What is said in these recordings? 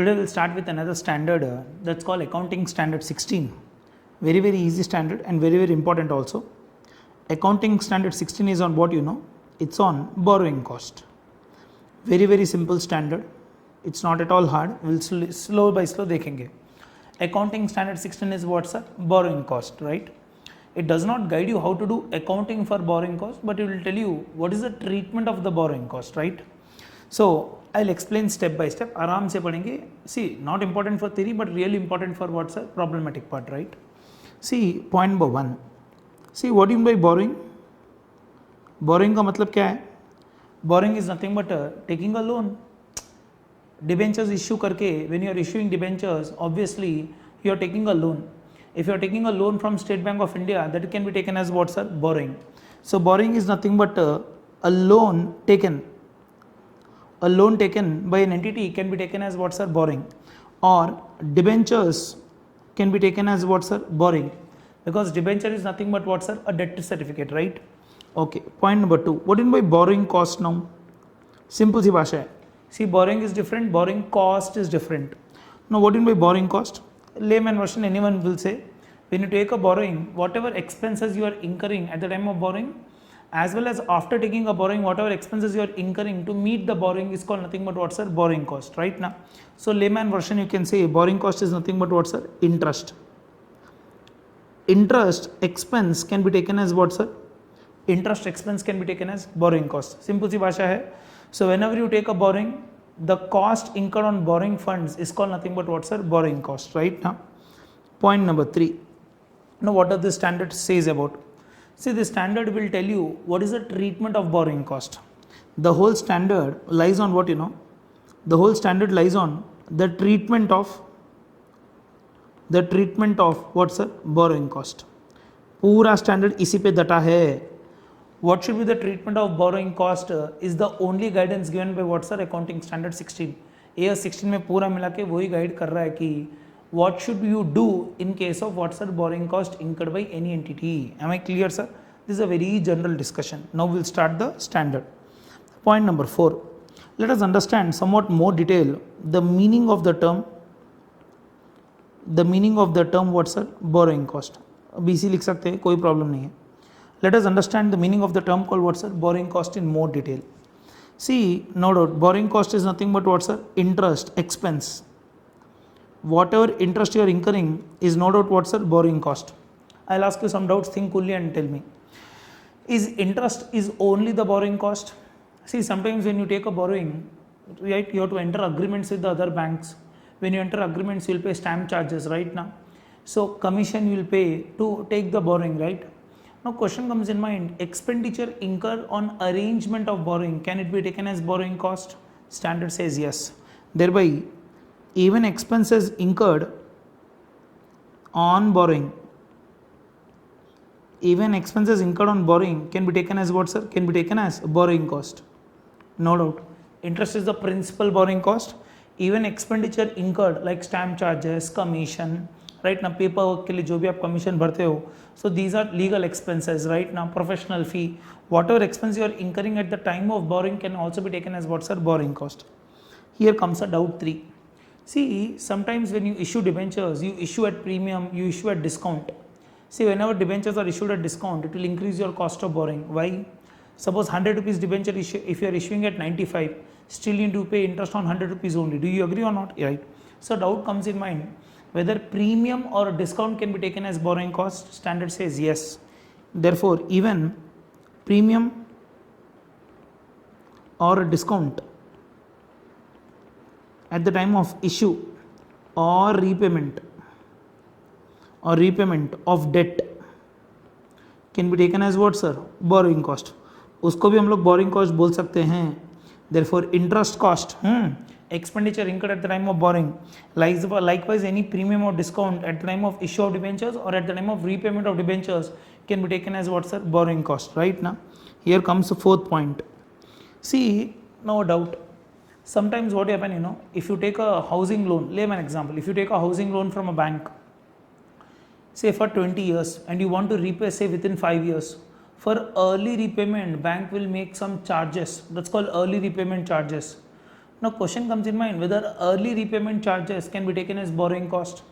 Today we'll start with another standard that's called Accounting Standard 16. Very easy standard and very important also. Accounting Standard 16 is on what you know. It's on borrowing cost. Very simple standard. It's not at all hard. We'll slow by slow देखेंगे. Accounting Standard 16 is what's a borrowing cost, right? It does not guide you how to do accounting for borrowing cost, but it will tell you what is the treatment of the borrowing cost, right? So I'll explain step by step. आराम से पढ़ेंगे. See, not important for theory, but really important for what's a problematic part, right? See, point number 1. See, what do you mean by borrowing? Borrowing का मतलब क्या है? Borrowing is nothing but taking a loan. Debentures issue करके, when you are issuing debentures, obviously you are taking a loan. If you are taking a loan from State Bank of India, that can be taken as what's a borrowing. So borrowing is nothing but a loan taken. A loan taken by an entity can be taken as what's a borrowing, or debentures can be taken as what's a borrowing, because debenture is nothing but what's a debt certificate, right? Okay. Point number 2. What do you mean by borrowing cost now? Simple सी भाषा है. See, borrowing is different, borrowing cost is different. Now, what do you mean by borrowing cost? Layman version, anyone will say, when you take a borrowing, whatever expenses you are incurring at the time of borrowing, as well as after taking a borrowing, whatever expenses you are incurring to meet the borrowing is called nothing but what's a borrowing cost, right now. So layman version, you can say borrowing cost is nothing but what's a interest. Interest expense can be taken as what's a interest expense can be taken as borrowing cost. Simple सी भाषा है. So whenever you take a borrowing, the cost incurred on borrowing funds is called nothing but what's a borrowing cost, right now. Point number 3. Now what does this standard says about? See, the standard will tell you what is the treatment of borrowing cost. The whole standard lies on what you know. The whole standard lies on the treatment of what's a borrowing cost. पूरा standard इसी पे डटा है. What should be the treatment of borrowing cost is the only guidance given by what's our accounting standard 16. AS 16 में पूरा मिला के वही guide कर रहा है कि what should you do in case of what's our borrowing cost incurred by any entity. Am I clear, sir? This is a very general discussion. Now we'll start the standard. Point number 4. Let us understand somewhat more detail the meaning of the term what's our borrowing cost. BC लिख सकते हैं, कोई problem नहीं है. Let us understand the meaning of the term called what's a borrowing cost in more detail. See, no doubt, borrowing cost is nothing but what's a interest expense. Whatever interest you are incurring is no doubt what's a borrowing cost. I'll ask you some doubts, think coolly and tell me. Is interest is only the borrowing cost? See, sometimes when you take a borrowing, right, you have to enter agreements with the other banks. When you enter agreements, you'll pay stamp charges, right now. So commission you will pay to take the borrowing, right? Now question comes in mind, expenditure incurred on arrangement of borrowing, can it be taken as borrowing cost? Standard says yes. Thereby, even expenses incurred on borrowing, can be taken as what, sir? Can be taken as borrowing cost. No doubt. Interest is the principal borrowing cost. Even expenditure incurred like stamp charges, commission, right now paper work के लिए जो भी आप commission भरते हो, so these are legal expenses, right now professional fee, whatever expense you are incurring at the time of borrowing can also be taken as what's our borrowing cost. Here comes a doubt 3. See, sometimes when you issue debentures, you issue at premium, you issue at discount. See, whenever debentures are issued at discount, it will increase your cost of borrowing. Why? Suppose 100 rupees debenture issue, if you are issuing at 95, still you need to pay interest on 100 rupees only. Do you agree or not? Right. So doubt comes in mind, whether premium or a discount can be taken as borrowing cost. Standard says yes. Therefore, even premium or a discount at the time of issue or repayment of debt can be taken as what, sir? Borrowing cost. उसको भी हम लोग borrowing cost बोल सकते हैं. Therefore, interest cost, expenditure incurred at the time of borrowing. Likewise, any premium or discount at the time of issue of debentures or at the time of repayment of debentures can be taken as what's a borrowing cost, right now. Here comes the 4th point. See, no doubt, sometimes what happen, you know, if you take a housing loan, layman example, if you take a housing loan from a bank, say for 20 years and you want to repay say within 5 years, for early repayment bank will make some charges, that's called early repayment charges. Now question comes in mind whether early repayment charges can be taken as borrowing cost.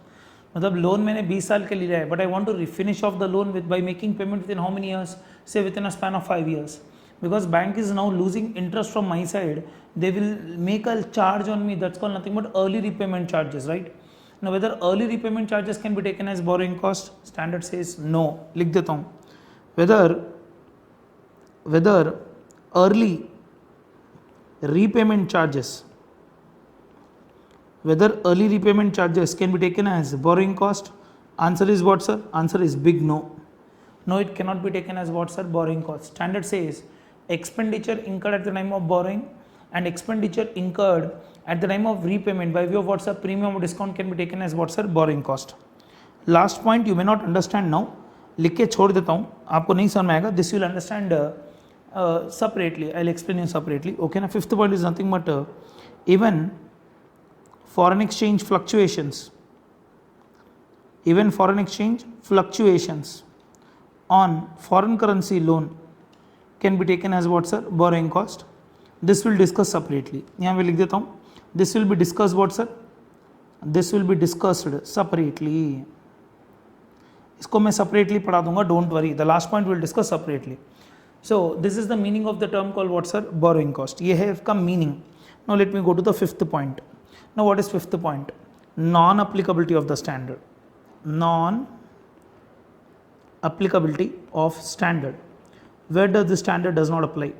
मतलब loan मैंने 20 साल के लिए है, but I want to finish off the loan with by making payment within how many years, say within a span of 5 years. Because bank is now losing interest from my side, they will make a charge on me, that's called nothing but early repayment charges, right? Now whether early repayment charges can be taken as borrowing cost, standard says no. लिख देता हूँ, whether early repayment charges, whether early repayment charges can be taken as borrowing cost. Answer is what, sir? Answer is big no. No, it cannot be taken as what, sir? Borrowing cost. Standard says expenditure incurred at the time of borrowing and expenditure incurred at the time of repayment by way of what, sir? Premium or discount can be taken as what, sir? Borrowing cost. Last point you may not understand now, लिख के छोड़ देता हूँ, आपको नहीं समझ में आएगा. This you will understand separately. I'll explain you separately. Okay, now fifth point is nothing but even foreign exchange fluctuations on foreign currency loan can be taken as what, sir? Borrowing cost. This will discuss separately. यहाँ पे लिख देता हूँ, this will be discussed what, sir? This will be discussed separately. इसको मैं separately पढ़ा दूंगा, don't worry. The last point we'll discuss separately. So this is the meaning of the term called what, sir? Borrowing cost. ये है इसका meaning. Now let me go to the fifth point. Now what is fifth point? Non-applicability of the standard. Non-applicability of standard. Where does the standard does not apply?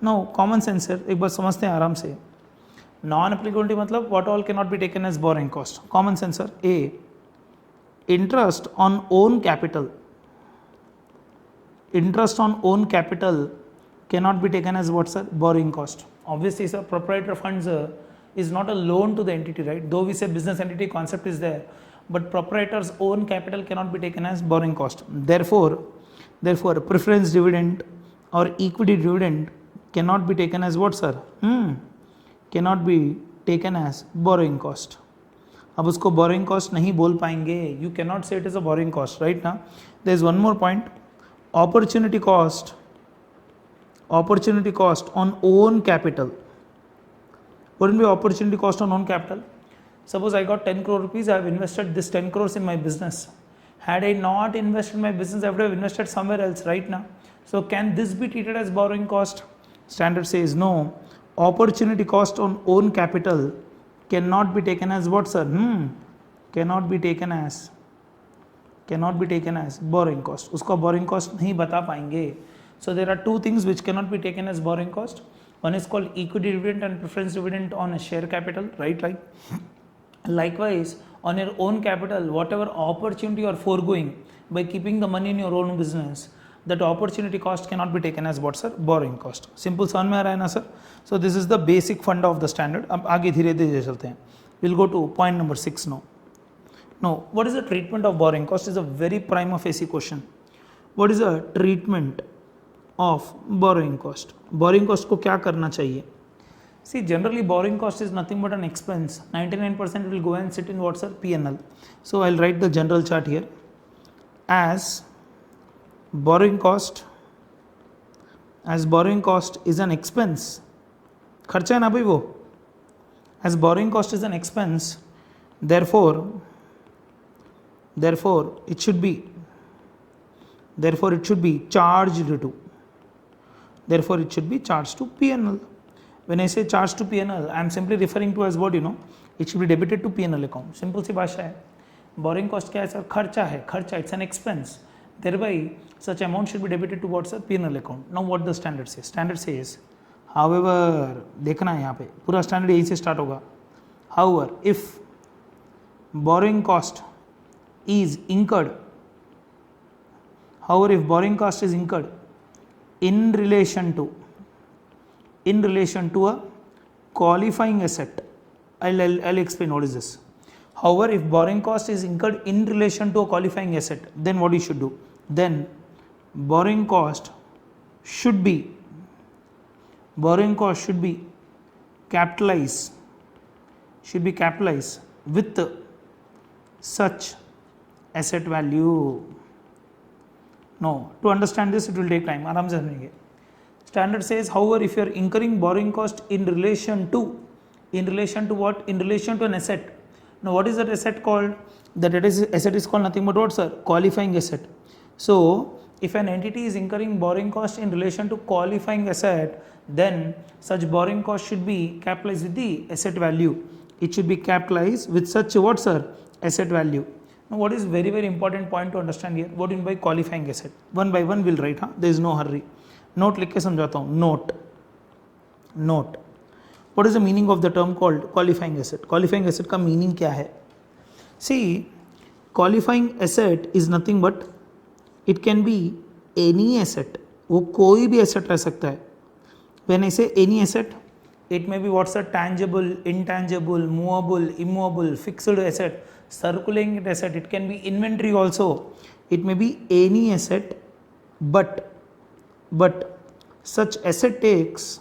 Now common sense है, एक बार समझते हैं आराम से. Non-applicability मतलब what all cannot be taken as borrowing cost. Common sense sir. A, interest on own capital. Interest on own capital cannot be taken as what, sir? Borrowing cost. Obviously sir, proprietor funds is not a loan to the entity, right? Though we say business entity concept is there, but proprietor's own capital cannot be taken as borrowing cost. Therefore preference dividend or equity dividend cannot be taken as what, sir? Cannot be taken as borrowing cost. अब उसको borrowing cost नहीं बोल पाएंगे. You cannot say it is a borrowing cost, right? Now there is one more point. Opportunity cost on own capital. Wouldn't be opportunity cost on own capital. Suppose I got 10 crore rupees, I have invested this 10 crores in my business. Had I not invested in my business, I would have invested somewhere else right now. So can this be treated as borrowing cost? Standard says no. Opportunity cost on own capital cannot be taken as what, sir? Cannot be taken as borrowing cost. उसको borrowing cost नहीं बता पाएंगे. So there are two things which cannot be taken as borrowing cost. One is called equity dividend and preference dividend on a share capital, right? Like likewise on your own capital, whatever opportunity you are foregoing by keeping the money in your own business, that opportunity cost cannot be taken as what, sir? Borrowing cost. Simple समझ में आ रहा है ना sir? So this is the basic funda of the standard. अब आगे धीरे धीरे चलते हैं. We'll go to point number 6 now. Now, what is the treatment of borrowing cost is a very prima facie question. What is the treatment of borrowing cost? Borrowing cost को क्या करना चाहिए? See, generally borrowing cost is nothing but an expense. 99% will go and sit in what's, sir? P&L. So I'll write the general chart here. As borrowing cost is an expense. खर्चा है ना भाई वो. As borrowing cost is an expense, therefore it should be charged to P&L. When I say charge to P&L, I am simply referring to as what, it should be debited to P&L account. Simple सी भाषा है. Borrowing cost क्या है sir? खर्चा है. खर्चा, it's an expense. Thereby such amount should be debited to what's, sir? P&L account. Now what the standard says? Standard says, however, देखना है यहाँ पे पूरा standard यहीं से start होगा. However, if borrowing cost is incurred in relation to a qualifying asset, I'll explain what is this. However, if borrowing cost is incurred in relation to a qualifying asset, then what you should do? Then borrowing cost should be capitalized with such asset value. No, to understand this it will take time. आराम से समझेंगे. Standard says, however, if you are incurring borrowing cost in relation to what? In relation to an asset. Now, what is that asset called? That asset is called nothing but what, sir? Qualifying asset. So, if an entity is incurring borrowing cost in relation to qualifying asset, then such borrowing cost should be capitalized with the asset value. It should be capitalized with such what, sir? Asset value. Now, what is very, very important point to understand here? What do you mean by qualifying asset? One by one we'll write, huh? There is no hurry. Note लिख के समझाता हूँ. Note what is the meaning of the term called qualifying asset? Qualifying asset का meaning क्या है? See, qualifying asset is nothing but it can be any asset. वो कोई भी asset रह सकता है. When I say any asset, it may be what's a tangible, intangible, movable, immovable, fixed asset, circulating asset. It can be inventory also. It may be any asset, but such asset takes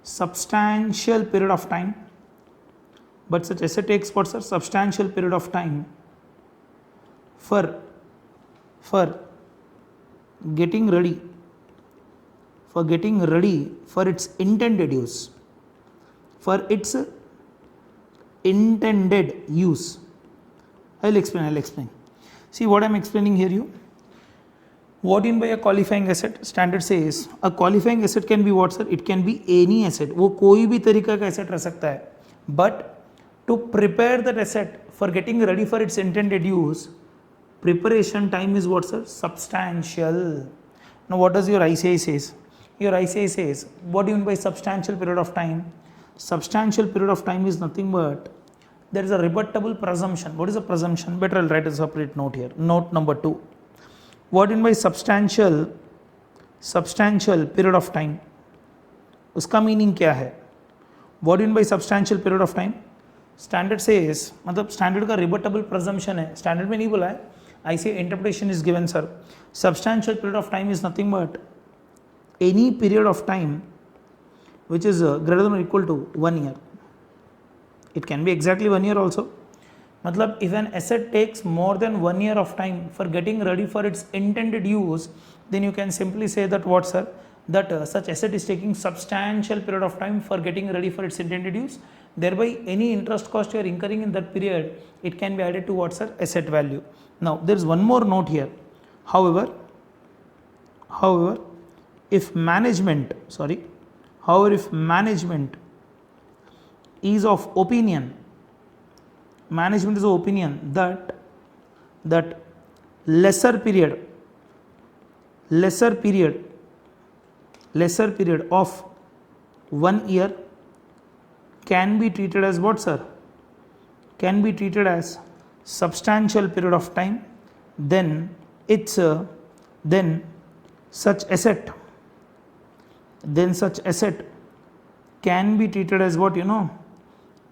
substantial period of time. But such asset takes what, sir? Substantial period of time for getting ready for its intended use. I'll explain. See what I'm explaining here you. What in by a qualifying asset? Standard says a qualifying asset can be what, sir? It can be any asset. वो कोई भी तरीका का asset रह सकता है. But to prepare that asset for getting ready for its intended use, preparation time is what, sir? Substantial. Now what does your ICI says? Your ICI says, what do you mean by substantial period of time? Substantial period of time is nothing but there is a rebuttable presumption. What is a presumption? Better I'll write a separate note here. Note number 2. What in by substantial period of time? उसका meaning क्या है? What in by substantial period of time? Standard says, मतलब standard का rebuttable presumption है. Standard में नहीं बोला है. I say interpretation is given, sir. Substantial period of time is nothing but any period of time which is greater than or equal to 1 year. It can be exactly 1 year also. मतलब if an asset takes more than 1 year of time for getting ready for its intended use, then you can simply say that what, sir? That such asset is taking substantial period of time for getting ready for its intended use. Thereby, any interest cost you are incurring in that period, it can be added to what, sir? Asset value. Now, there is one more note here. However, if management is of opinion that lesser period of 1 year can be treated as what, sir? Can be treated as substantial period of time, then such asset can be treated as what,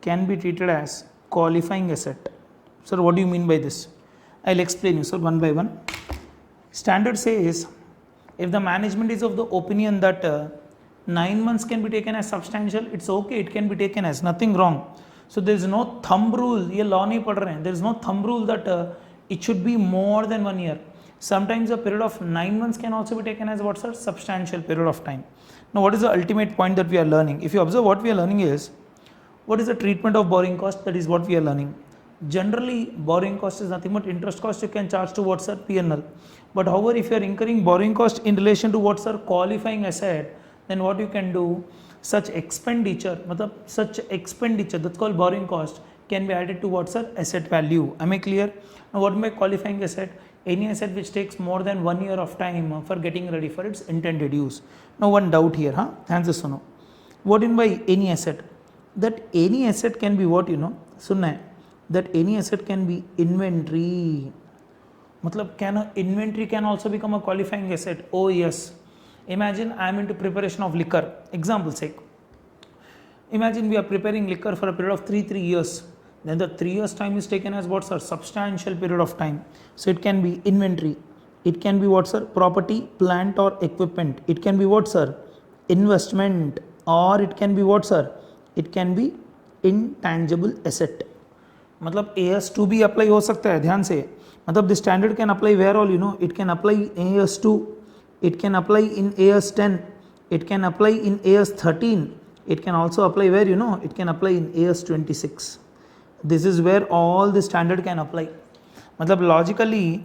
can be treated as qualifying asset. Sir, what do you mean by this? I'll explain you, sir, one by one. Standard says if the management is of the opinion that 9 months can be taken as substantial, it's okay, it can be taken as, nothing wrong. So there is no thumb rule. ये law नहीं पढ़ रहे हैं. There is no thumb rule that it should be more than 1 year. Sometimes a period of 9 months can also be taken as what, sir? Substantial period of time. Now, what is the ultimate point that we are learning? If you observe, what we are learning is what is the treatment of borrowing cost? That is what we are learning. Generally, borrowing cost is nothing but interest cost you can charge to what, sir? P&L. But however, if you are incurring borrowing cost in relation to what, sir? Qualifying asset, then what you can do? Such expenditure that's called borrowing cost can be added to what, sir? Asset value. Am I clear? Now, what by qualifying asset? Any asset which takes more than 1 year of time for getting ready for its intended use. Now, one doubt here, huh? Answer suno. What in by any asset? That any asset can be what, सुनना है, that any asset can be inventory. मतलब can inventory can also become a qualifying asset? Oh yes. Imagine I am into preparation of liquor. Example sake. Imagine we are preparing liquor for a period of 3 years. Then the 3 years time is taken as what, sir? Substantial period of time. So it can be inventory. It can be what, sir? Property, plant or equipment. It can be what, sir? Investment. Or it can be what, sir? It can be intangible asset. मतलब AS2 भी apply हो सकता है, ध्यान से, मतलब this standard can apply where all, you know, it can apply AS2, it can apply in AS10, it can apply in AS13, it can also apply where, you know, it can apply in AS26. This is where all the standard can apply. मतलब logically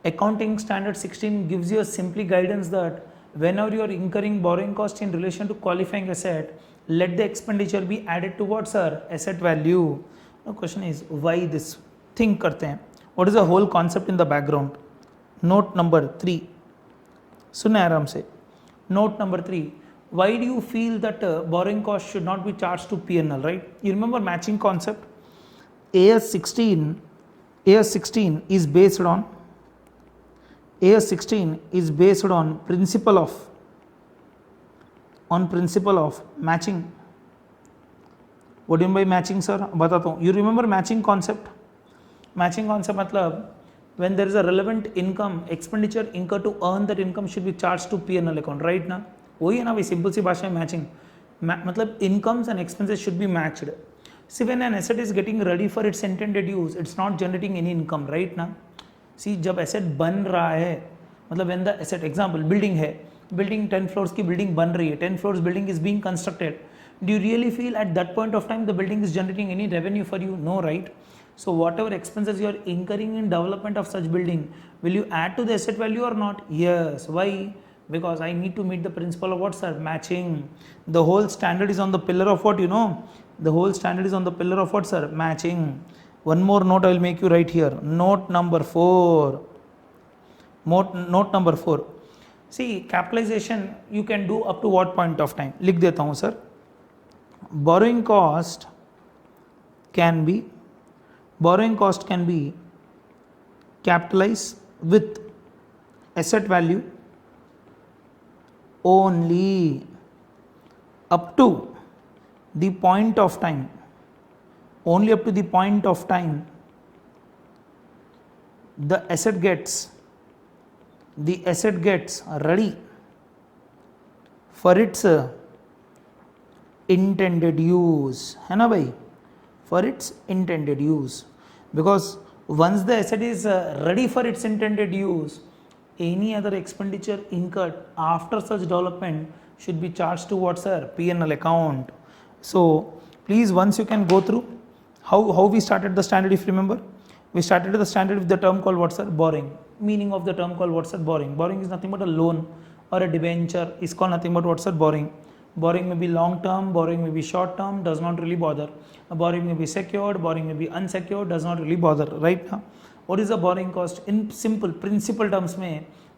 accounting standard 16 gives you a simply guidance that whenever you are incurring borrowing cost in relation to qualifying asset, let the expenditure be added towards our asset value. The question is why this? Think करते हैं, what is the whole concept in the background? Note number 3, सुने आराम से. Note number 3, why do you feel that borrowing cost should not be charged to P&L, right? You remember matching concept? AS16 is based on principle of matching. What do you mean by matching, sir? बताता हूँ. You remember matching concept? Matching concept मतलब when there is a relevant income, expenditure incurred to earn that income should be charged to P&L account, right ना? वही है ना भाई, simple सी भाषा में मैचिंग. मतलब incomes and expenses should be matched. See, when an asset is getting ready for its intended use, it's not generating any income, right ना? See, जब asset बन रहा है, मतलब when the asset, example building है, building 10 floors की building बन रही है, 10 floors building is being constructed. Do you really feel at that point of time the building is generating any revenue for you? No, right? So whatever expenses you are incurring in development of such building, will you add to the asset value or not? Yes. Why? Because I need to meet the principle of what, sir? Matching. The whole standard is on the pillar of what, you know? The whole standard is on the pillar of what, sir? Matching. One more note I will make you right here. Note number 4. Note number 4. See, capitalization you can do up to what point of time? लिख देता हूँ sir. Borrowing cost can be capitalized with asset value only up to the point of time, the asset gets ready for its intended use, है ना भाई, for its intended use. Because once the asset is ready for its intended use, any other expenditure incurred after such development should be charged to what, sir? P&L account. So please, once you can go through how we started the standard. If you remember, we started the standard with the term called what, sir? Borrowing. Meaning of the term called what, sir? Borrowing. Borrowing is nothing but a loan or a debenture is called nothing but what, sir? Borrowing. Borrowing may be long term, borrowing may be short term, does not really bother. Borrowing may be secured, borrowing may be unsecured, does not really bother, right? What is the borrowing cost? In simple principal terms,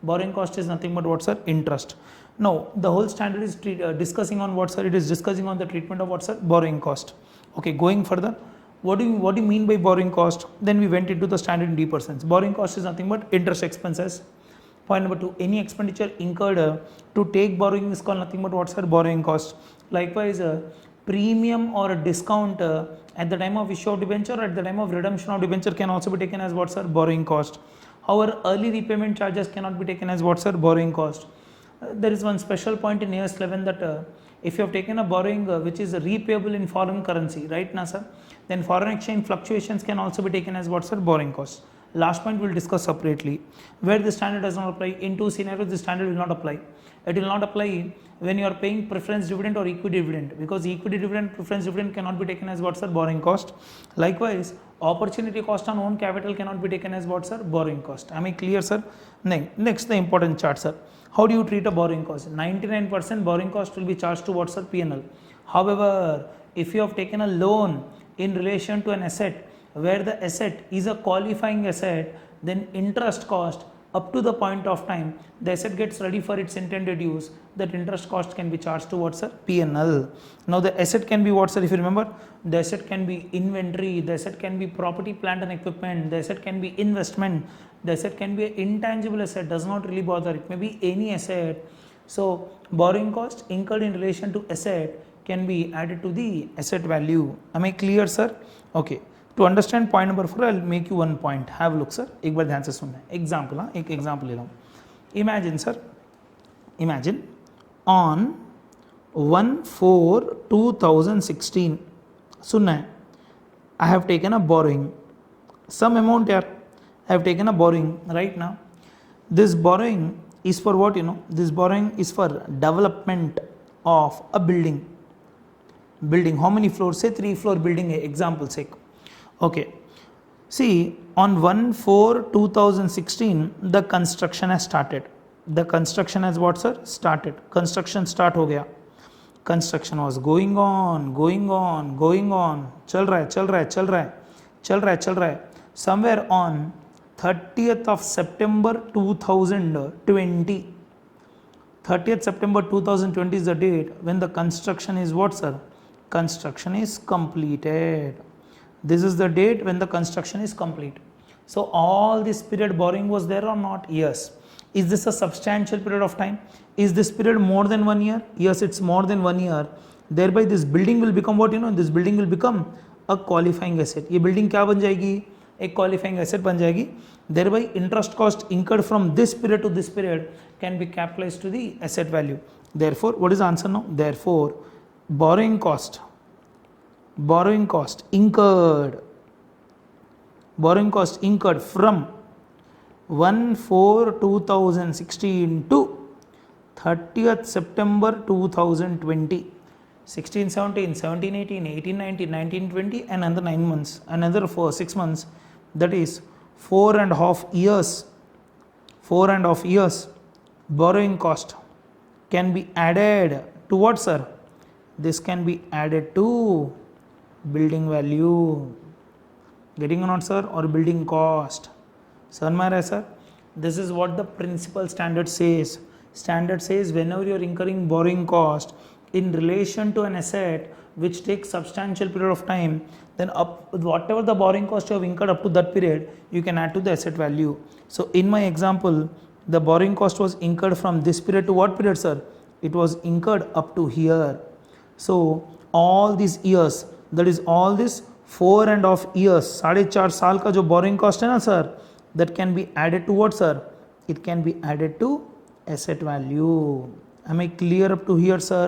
borrowing cost is nothing but what, sir? Interest. Now the whole standard is discussing on what, sir? It is discussing on the treatment of what, sir? Borrowing cost. Okay, going further, what do you mean by borrowing cost? Then we went into the standard in deeper sense. Borrowing cost is nothing but interest expenses. Point number 2, any expenditure incurred to take borrowing is called nothing but what's our borrowing cost. Likewise, premium or a discount at the time of issue of debenture or at the time of redemption of debenture can also be taken as what's our borrowing cost. However, early repayment charges cannot be taken as what's our borrowing cost. There is one special point in AS11 that if you have taken a borrowing which is repayable in foreign currency, right, na sir, then foreign exchange fluctuations can also be taken as what's our borrowing cost. Last point we will discuss separately. Where the standard does not apply, in two scenarios the standard will not apply. It will not apply when you are paying preference dividend or equity dividend, because equity dividend, preference dividend cannot be taken as what's our borrowing cost. Likewise, opportunity cost on own capital cannot be taken as what's our borrowing cost. Am I clear, sir? Next, the important chart, sir. How do you treat a borrowing cost? 99% borrowing cost will be charged to what's our P&L. However, if you have taken a loan in relation to an asset where the asset is a qualifying asset, then interest cost up to the point of time the asset gets ready for its intended use, that interest cost can be charged to what's, sir? P&L. Now the asset can be what, sir? If you remember, the asset can be inventory, the asset can be property, plant and equipment, the asset can be investment, the asset can be an intangible asset, does not really bother, it may be any asset. So borrowing cost incurred in relation to asset can be added to the asset value. Am I clear, sir? Okay. To understand point number 4, I will make you one point. Have a look, sir. एक बार ध्यान से सुनना है. Example, एक example ले रहा हूँ. Imagine, sir. Imagine on 1/4/2016. सुनना है. I have taken a borrowing, some amount here. I have taken a borrowing right now. This borrowing is for what? This borrowing is for development of a building. Building, how many floors? Say 3-floor building, example sake. Okay. See, on 1/4/2016, the construction has started. The construction has what, sir? Started. Construction start हो गया. Construction was going on. चल रहा है. Somewhere on 30th of September 2020. 30th September 2020 is the date when the construction is what, sir? Construction is completed. This is the date when the construction is complete. So all this period borrowing was there or not? Yes. Is this a substantial period of time? Is this period more than 1 year? Yes, it's more than 1 year. Thereby this building will become what? This building will become a qualifying asset. ये building क्या बन जाएगी? एक qualifying asset बन जाएगी. Thereby interest cost incurred from this period to this period can be capitalized to the asset value. Therefore, what is the answer now? Therefore, borrowing cost incurred from 1/4/2016 to 30th September 2020. 16, 17, 17, 18, 18, 19, 19, 20 and another 9 months, another 6 months, that is 4.5 years. 4.5 years borrowing cost can be added to what, sir? This can be added to building value. Getting or not, sir? Or building cost. समझ में आ रहा है, sir? This is what the principal standard says. Standard says whenever you are incurring borrowing cost in relation to an asset which takes substantial period of time, then whatever the borrowing cost you have incurred up to that period, you can add to the asset value. So in my example, the borrowing cost was incurred from this period to what period, sir? It was incurred up to here. So all these years, that is all this 4.5 years, 4.5 साल का जो borrowing cost है ना, sir, that can be added to what, sir? It can be added to asset value. Am I clear up to here, sir?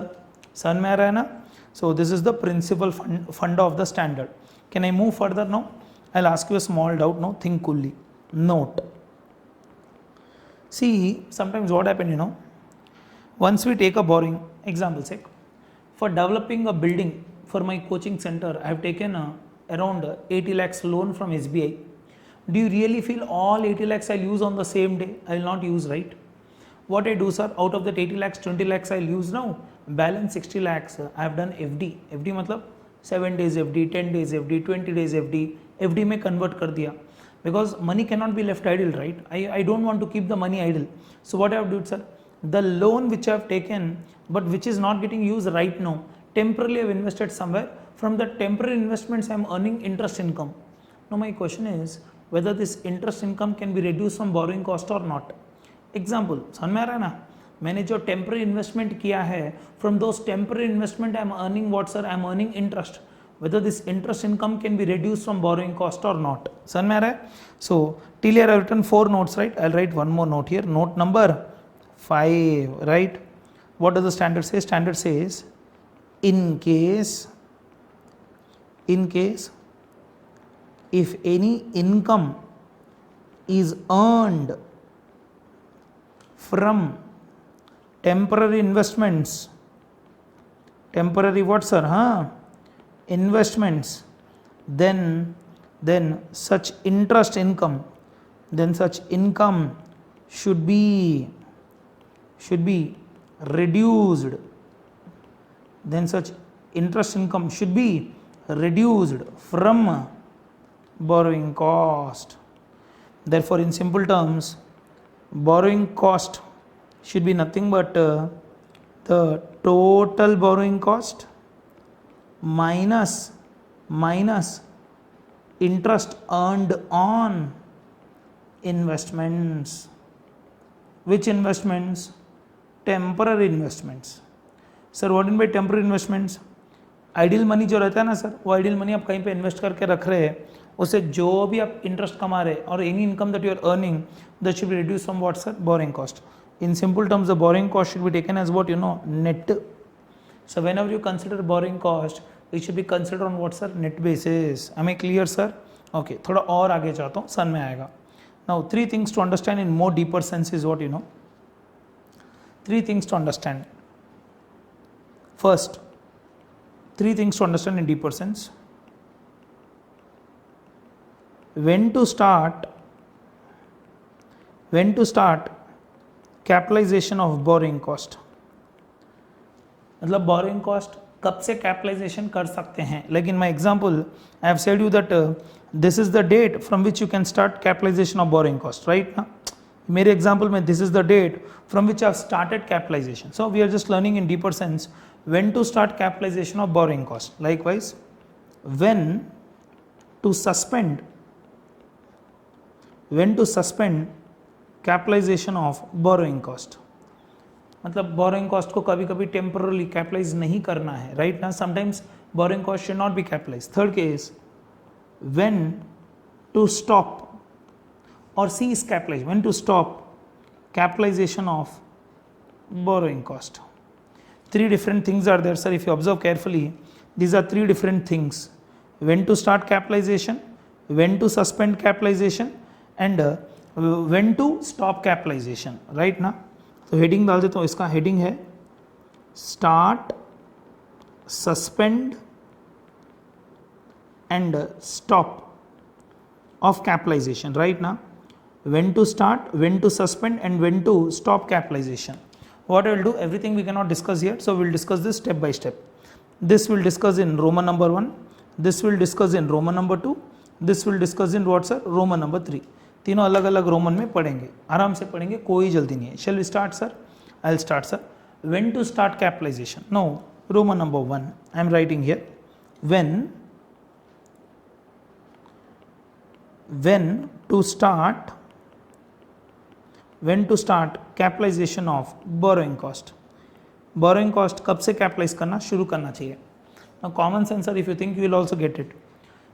समझ में आ रहा है ना? So this is the principal fund of the standard. Can I move further now? I'll ask you a small doubt now. Think coolly. Note. See, sometimes what happen, once we take a borrowing, example sake, for developing a building for my coaching center, I have taken around 80 lakhs loan from SBI. Do you really feel all 80 lakhs I'll use on the same day? I will not use, right? What I do, sir, out of that 80 lakhs, 20 lakhs I'll use now. Balance 60 lakhs, I have done FD. FD मतलब 7 days FD, 10 days FD, 20 days FD. FD में convert कर दिया. Because money cannot be left idle, right? I don't want to keep the money idle. So what I have done, sir? The loan which I have taken, but which is not getting used right now, temporarily I have invested somewhere. From the temporary investments, I am earning interest income. Now my question is whether this interest income can be reduced from borrowing cost or not. Example, समझ में आ रहा है ना? मैंने जो temporary investment किया है, from those temporary investment I am earning what, sir? I am earning interest. Whether this interest income can be reduced from borrowing cost or not. समझ में आ रहा है? So till here I have written 4 notes, right? I'll write one more note here. Note number 5, right? What does the standard say? Standard says in case if any income is earned from temporary investments, temporary what, sir? Investments, then such interest income, should be reduced. Then such interest income should be reduced from borrowing cost. Therefore, in simple terms, borrowing cost should be nothing but the total borrowing cost minus interest earned on investments. Which investments? Temporary investments. Sir, what in by temporary investments? Ideal money जो रहता है ना sir, वो ideal money आप कहीं पे invest करके रख रहे हैं, उससे जो भी आप इंटरेस्ट कमा रहे और any income that you are earning, that should be reduce from what, sir? Borrowing cost. In simple terms, the borrowing cost should be taken as what, net. So whenever you consider borrowing cost, it should be consider on what sir, net basis. Am I clear sir? Okay, थोड़ा और आगे जाता हूँ, सन में आएगा. Now 3 things to understand in more deeper sense is what you know. 3 things to understand. First, 3 things to understand in deeper sense. When to start capitalization of borrowing cost. मतलब borrowing cost कब से capitalization कर सकते हैं. Like in my example, I have said you that this is the date from which you can start capitalization of borrowing cost, right? ना मेरे example में this is the date from which I have started capitalization. So we are just learning in deeper sense when to start capitalization of borrowing cost. Likewise, when to suspend capitalization of borrowing cost. मतलब borrowing cost को कभी कभी temporary capitalise नहीं करना है, right ना. Sometimes borrowing cost should not be capitalize. Third case, when to stop और cease capitalize, when to stop capitalization of borrowing cost. 3 different things are there, sir. If you observe carefully, these are 3 different things. When to start capitalization, when to suspend capitalization, and when to stop capitalization, right ना. तो heading डाल देता हूँ. इसका heading है start, suspend and stop of capitalization, right ना. when to start, when to suspend, and when to stop capitalization. What I will do, everything we cannot discuss here, so we will discuss this step by step. This will discuss in Roman number 1, this will discuss in Roman number 2, this will discuss in what sir, Roman number 3. तीनों अलग अलग Roman में पढ़ेंगे, आराम से पढ़ेंगे, कोई जल्दी नहीं है. Shall we start sir? I'll start sir. When to start capitalization? Now Roman number 1, I am writing here. When to start capitalization of borrowing cost. Borrowing cost कब से कैपिटलाइज करना शुरू करना चाहिए. Now common sense sir, if you think you will also get it.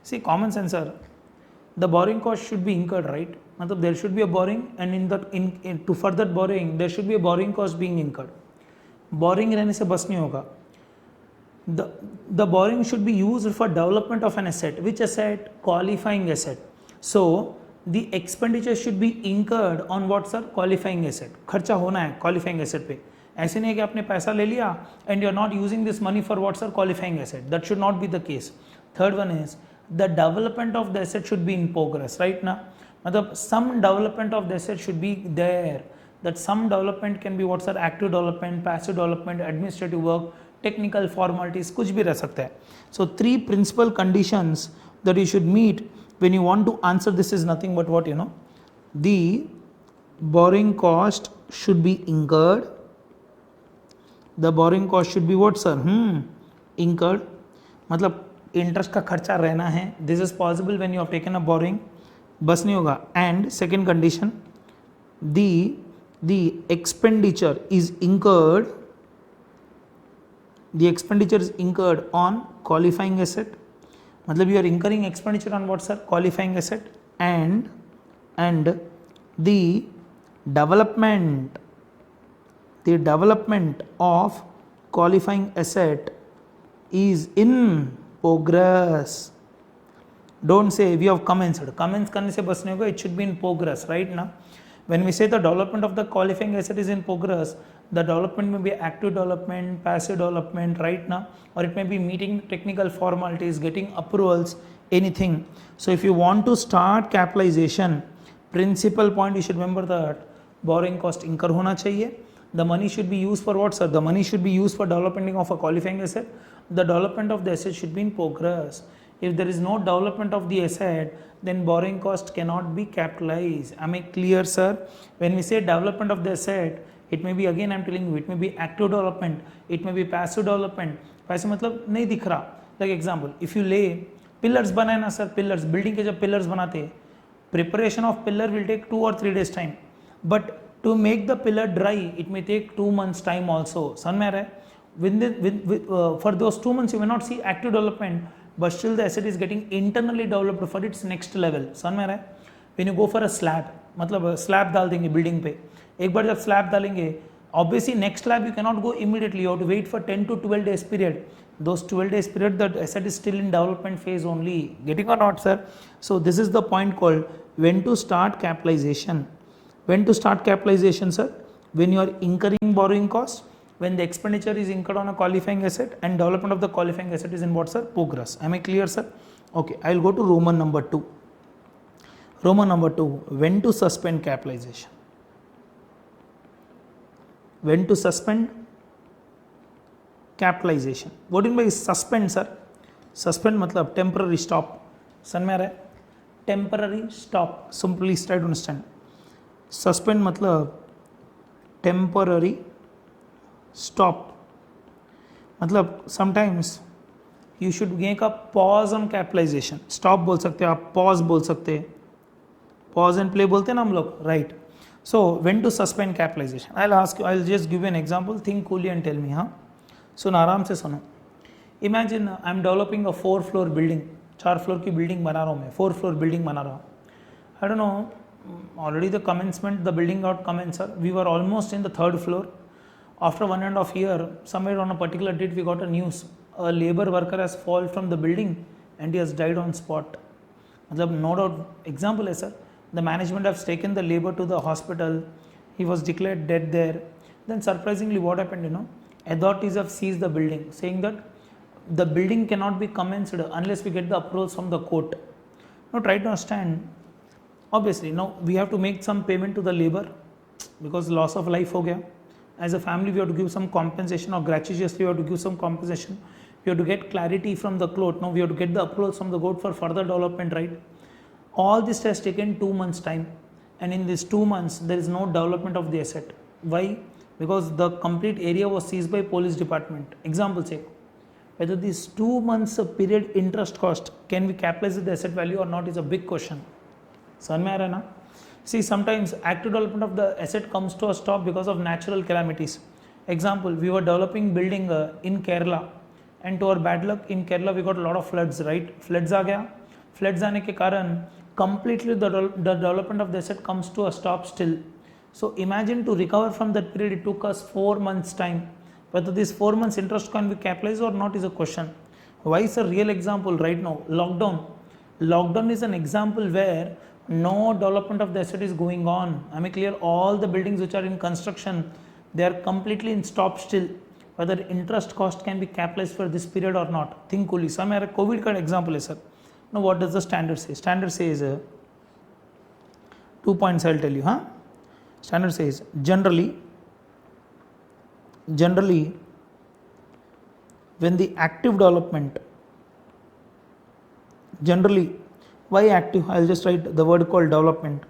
See, common sense sir, the borrowing cost should be incurred, right? मतलब there should be a borrowing, and to further borrowing there should be a borrowing cost being incurred. Borrowing रहने से बस नहीं होगा. The borrowing should be used for development of an asset. Which asset? Qualifying asset. So the expenditure should be incurred on what sir? Qualifying asset. खर्चा होना है qualifying asset पे. ऐसे नहीं है कि आपने पैसा ले लिया and you are not using this money for what sir? Qualifying asset. That should not be the case. Third one is the development of the asset should be in progress, right ना. मतलब some development of the asset should be there. That some development can be what sir? Active development, passive development, administrative work, technical formalities, कुछ भी रह सकता है. So 3 principal conditions that you should meet when you want to answer this is nothing but what you know. The borrowing cost should be incurred. The borrowing cost should be what sir? Incurred. मतलब interest का खर्चा रहना है. This is possible when you have taken a borrowing. बस नहीं होगा. And second condition, the expenditure is incurred. The expenditure is incurred on qualifying asset. मतलब you are incurring expenditure on what sir? Qualifying asset. And the development of qualifying asset is in progress. Don't say we have commenced. Commence करने से बस नहीं होगा. It should be in progress, right ना. When we say the development of the qualifying asset is in progress, the development may be active development, passive development, right ना, or it may be meeting technical formalities, getting approvals, anything. So if you want to start capitalization, principal point you should remember that borrowing cost incur होना चाहिए. The money should be used for what sir? The money should be used for development of a qualifying asset. The development of the asset should be in progress. If there is no development of the asset, then borrowing cost cannot be capitalized. Am I clear sir? When we say development of the asset, it may be, again I am telling you, it may be active development, it may be passive development. passive मतलब नहीं दिख रहा. Like example, if you lay pillars बनाए ना sir, pillars, building के जब pillars बनाते हैं, preparation of pillar will take 2 or 3 days time. But to make the pillar dry, it may take 2 months time also. समझ में आ रहा है? For those 2 months you may not see active development, but still the asset is getting internally developed for its next level. समझ में आ रहा है? When you go for a slab, मतलब slab डाल देंगे building पे. एक बार जब slab डालेंगे, obviously next slab you cannot go immediately. You have to wait for 10 to 12 days period. those 12 days period, the asset is still in development phase only. Getting or not, sir? So this is the point called when to start capitalization. When to start capitalization, sir? When you are incurring borrowing cost, when the expenditure is incurred on a qualifying asset and development of the qualifying asset is in what, sir? Progress. Am I clear, sir? Okay, I will go to Roman number 2. Roman number 2, when to suspend capitalization. When to suspend capitalization. What do you mean by suspend, sir? Suspend मतलब temporary stop. समझ में आ रहा है? Temporary stop. So please try to understand. Suspend मतलब temporary stop. मतलब sometimes you should make a pause on capitalization. Stop बोल सकते हो आप, pause बोल सकते हैं. Pause and play बोलते हैं ना हम लोग, right? So when to suspend capitalization? I'll ask you. I'll just give you an example. Think coolly and tell me, हाँ? सुनो आराम से सुनो. Imagine I'm developing a 4-floor building. 4 floor की बिल्डिंग बना रहा हूँ मैं. 4 फ्लोर बिल्डिंग बना रहा हूँ. I don't know. Already the commencement, the building got commenced, sir. We were almost in the 3rd floor. After 1.5 years, somewhere on a particular date, we got a news. A labor worker has fallen from the building and he has died on spot. मतलब no doubt example है sir. The management has taken the labor to the hospital. He was declared dead there. Then surprisingly, what happened? You know, authorities have seized the building, saying that the building cannot be commenced unless we get the approvals from the court. Now try to understand. Obviously, now we have to make some payment to the labor because loss of life हो गया. As a family, we have to give some compensation, or gratuitously we have to give some compensation. We have to get clarity from the court. Now we have to get the approvals from the court for further development, right? All this has taken 2 months time, and in these 2 months there is no development of the asset. Why? Because the complete area was seized by police department. Example say, whether this 2 months period interest cost can we capitalize the asset value or not is a big question. समझ में आ रहा है ना? See, sometimes active development of the asset comes to a stop because of natural calamities. Example, we were developing building in Kerala, and to our bad luck in Kerala we got a lot of floods, right? Floods आ गया. Floods आने के कारण completely the development of the asset comes to a stop still. So imagine to recover from that period, it took us 4 months time. Whether this 4 months interest can be capitalized or not is a question. Why is a real example right now? Lockdown. Lockdown is an example where no development of the asset is going on. I mean clear, all the buildings which are in construction, they are completely in stop still. Whether interest cost can be capitalized for this period or not. Think coolly. Some COVID card example is sir. Now what does the standard say? Standard says 2 points I'll tell you, huh? Standard says generally when the active development, generally, why active? I'll just write the word called development.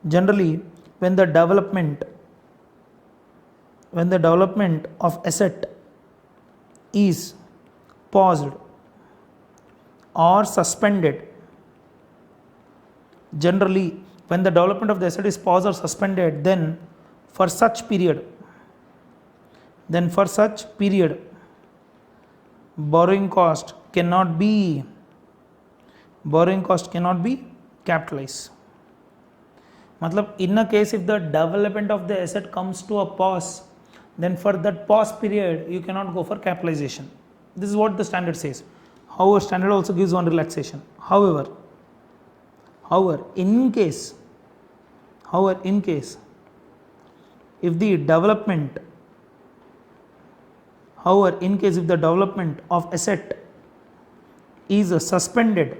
Generally when the development of asset is paused or suspended, generally when the development of the asset is paused or suspended, then for such period borrowing cost cannot be capitalized. मतलब in a case if the development of the asset comes to a pause, then for that pause period you cannot go for capitalization. This is what the standard says. However, standard also gives one relaxation. However, in case if the development of asset is suspended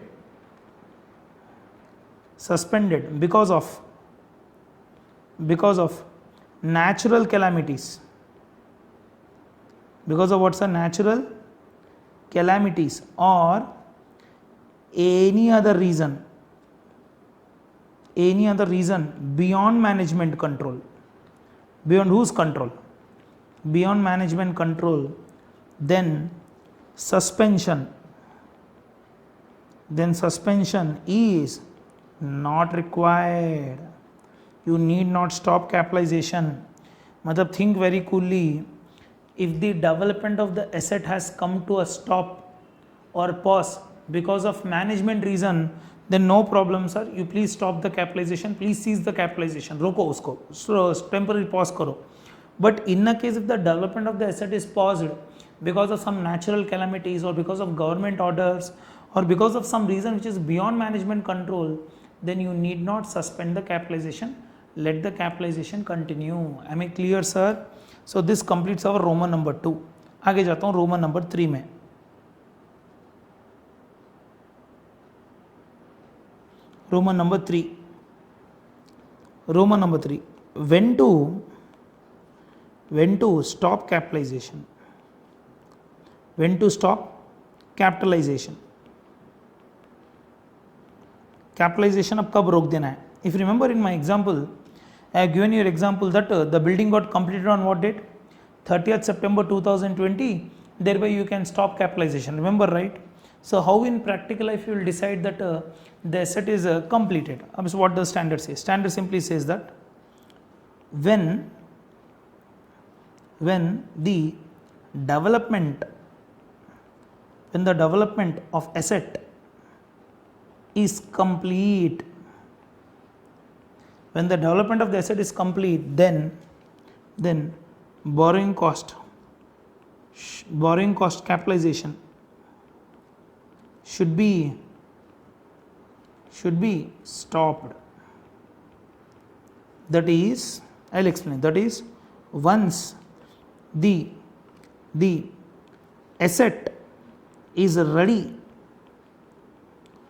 because of natural calamities, because of what's a natural calamities or any other reason beyond management control. Beyond whose control? Beyond management control, then suspension is not required. You need not stop capitalization. Matlab think very coolly. If the development of the asset has come to a stop or pause because of management reason, then no problem sir, you please stop the capitalization, please cease the capitalization, roko usko, temporary pause karo. But in a case if the development of the asset is paused, because of some natural calamities or because of government orders or because of some reason which is beyond management control, then you need not suspend the capitalization. Let the capitalization continue. Am I clear, sir? So this completes our Roman number 2. आगे जाता हूँ Roman number 3 में. Roman number 3. Roman number 3. When to stop capitalization? When to stop capitalization? Capitalization अब कब रोक देना है? If you remember in my example, I have given you an example that the building got completed on what date? 30th September 2020. Thereby you can stop capitalization. Remember, right? So how in practical life you will decide that the asset is completed? So what does standard say? Standard simply says that when the development of asset is complete, when the development of the asset is complete, then borrowing cost capitalization should be stopped. That is, I'll explain. That is, once the asset is ready,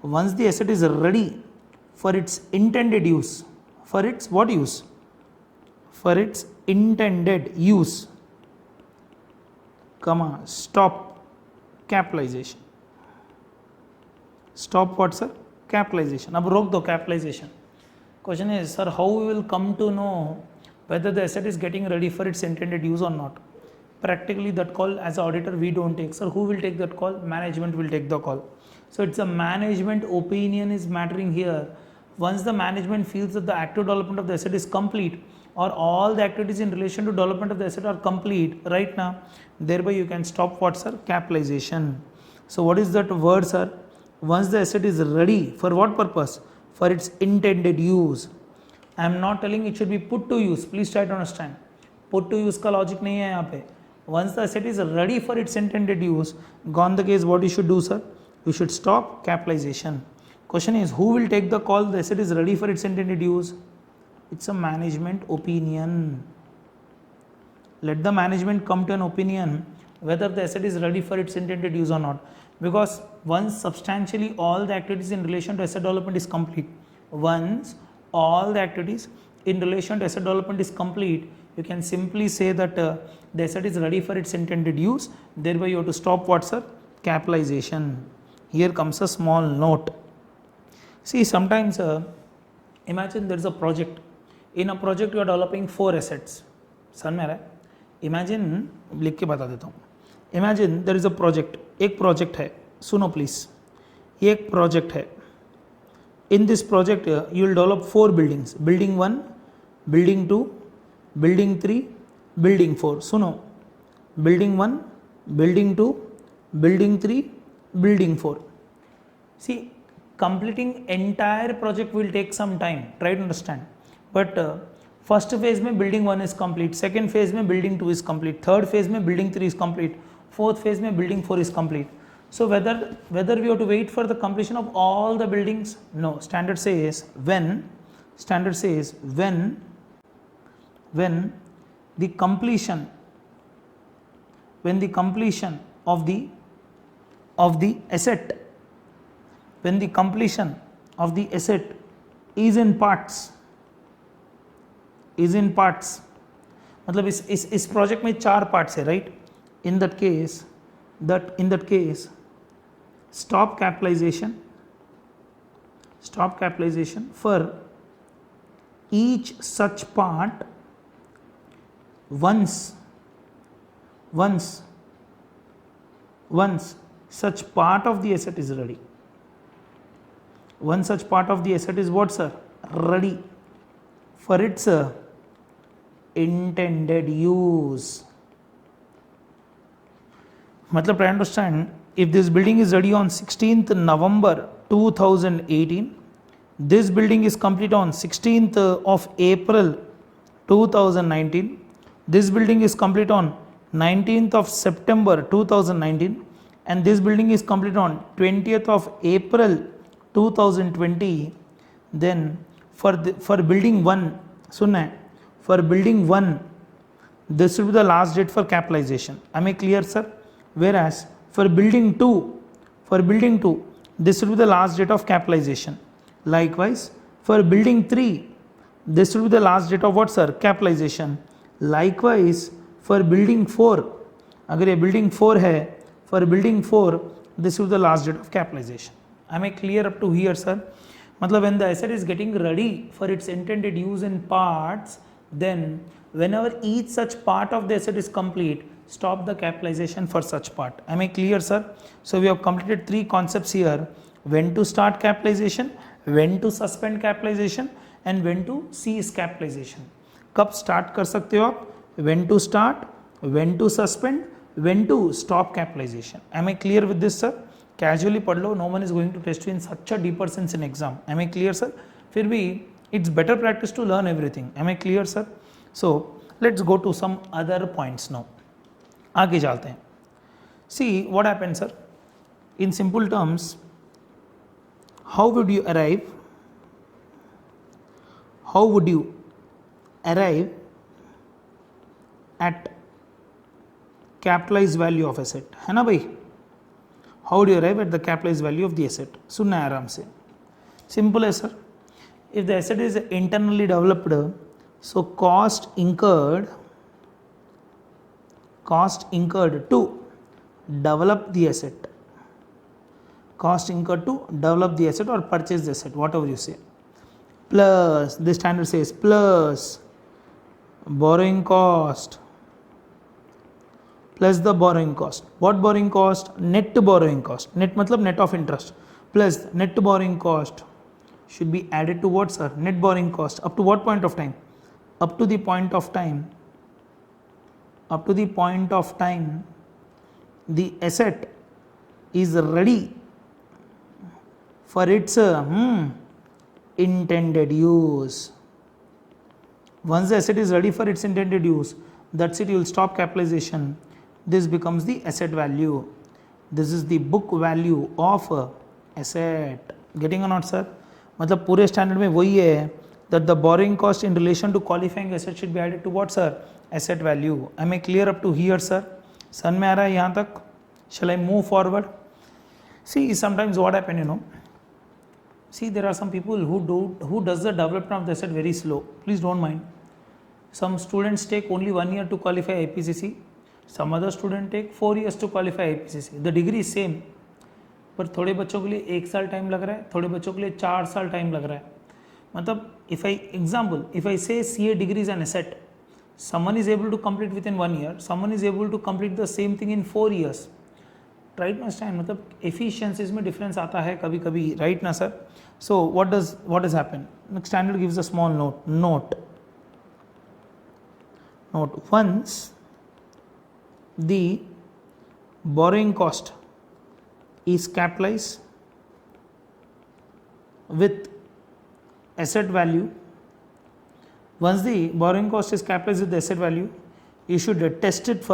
once the asset is ready for its intended use, for its what use? For its intended use, comma, stop capitalization. Stop what, sir? Capitalization. अब रोक दो capitalization. Question is, sir, how we will come to know whether the asset is getting ready for its intended use or not? Practically that call as an auditor we don't take. Sir, who will take that call? Management will take the call. So it's a management opinion is mattering here. Once the management feels that the active development of the asset is complete, or all the activities in relation to development of the asset are complete right now, thereby you can stop what, sir? Capitalization. So what is that word, sir? Once the asset is ready, for what purpose? For its intended use. I am not telling it should be put to use. Please try to understand. Put to use का logic नहीं है यहाँ पे. Once the asset is ready for its intended use, gone the case, what you should do, sir? You should stop capitalization. Question is, who will take the call? The asset is ready for its intended use. It's a management opinion. Let the management come to an opinion whether the asset is ready for its intended use or not. Because once substantially all the activities in relation to asset development is complete, once all the activities in relation to asset development is complete, you can simply say that the asset is ready for its intended use. Thereby you have to stop what, sir? Capitalization. Here comes a small note. See, sometimes imagine there is a project. In a project you are developing 4 assets. समझ में आ रहा है? Imagine, लिख के बता देता हूँ. Imagine there is a project. एक project है. सुनो please. ये एक project है. In this project you will develop 4 buildings. Building 1, Building 2, Building 3, Building 4. सुनो. Building 1, Building 2, Building 3, Building 4. See, completing entire project will take some time. Try to understand. But first phase में building 1 is complete, second phase में building 2 is complete, third phase में building 3 is complete, fourth phase में building 4 is complete. So whether we have to wait for the completion of all the buildings? No. Standard says when the completion of the asset, when the completion of the asset is in parts, मतलब इस project में 4 parts है, right? In that case stop capitalization for each such part once such part of the asset is ready. Once such part of the asset is what, sir? Ready for its intended use. मतलब try to understand, if this building is ready on 16th November 2018, this building is complete on 16th of April 2019, this building is complete on 19th of September 2019, and this building is completed on 20th of April 2020. Then for building 1, sunna, for building 1, this will be the last date for capitalization. Am I clear, sir? Whereas for building 2, this will be the last date of capitalization. Likewise, for building 3, this will be the last date of what, sir? Capitalization. Likewise, for building 4, अगर ये building 4 है, for building 4, this will be the last date of capitalization. Am I clear up to here, sir? मतलब when the asset is getting ready for its intended use in parts, then whenever each such part of the asset is complete, stop the capitalization for such part. Am I clear, sir? So we have completed 3 concepts here: when to start capitalization, when to suspend capitalization, and when to cease capitalization. कब start कर सकते हो आप? When to start, when to suspend, when to stop capitalization. Am I clear with this, sir? Casually पढ़ लो, no one is going to test you in such a deeper sense in exam. Am I clear, sir? फिर भी it's better practice to learn everything. Am I clear, sir? So let's go to some other points now. आगे चलते हैं. See what happened, sir? In simple terms, how would you arrive at capitalized value of asset? है ना भाई? How do you arrive at the capitalized value of the asset? सुनना है आराम से. Simple है sir. If the asset is internally developed, so cost incurred to develop the asset. Cost incurred to develop the asset or purchase the asset, whatever you say. Plus, the standard says plus borrowing cost, plus the borrowing cost. What borrowing cost? Net borrowing cost. Net matlab net of interest. Plus net borrowing cost should be added to what, sir? Net borrowing cost. Up to what point of time? Up to the point of time the asset is ready for its intended use. Once the asset is ready for its intended use, that's it, you will stop capitalization. This becomes the asset value. This is the book value of asset. Getting or not, sir? मतलब पूरे standard में वही है that the borrowing cost in relation to qualifying asset should be added to what, sir? Asset value. Am I clear up to here, sir? सन में आ रहा है यहाँ तक? Shall I move forward? See, sometimes what happen, you know. See, there are some people who does the development of the asset very slow. Please don't mind. Some students take only 1 year to qualify IPCC. Some other student take 4 years to qualify IPCC. The degree is same. पर थोड़े बच्चों के लिए 1 साल time लग रहा है, थोड़े बच्चों के लिए 4 साल टाइम लग रहा है. मतलब if I say CA degree is an asset, someone is able to complete within 1 year, someone is able to complete the same thing in 4 years. Right ना टाइम मतलब efficiencies में difference आता है कभी कभी, right ना sir? So what has happened? Next standard gives a small note. Once the borrowing cost is capitalized with asset value, once the borrowing cost is capitalized with the asset value, you should test it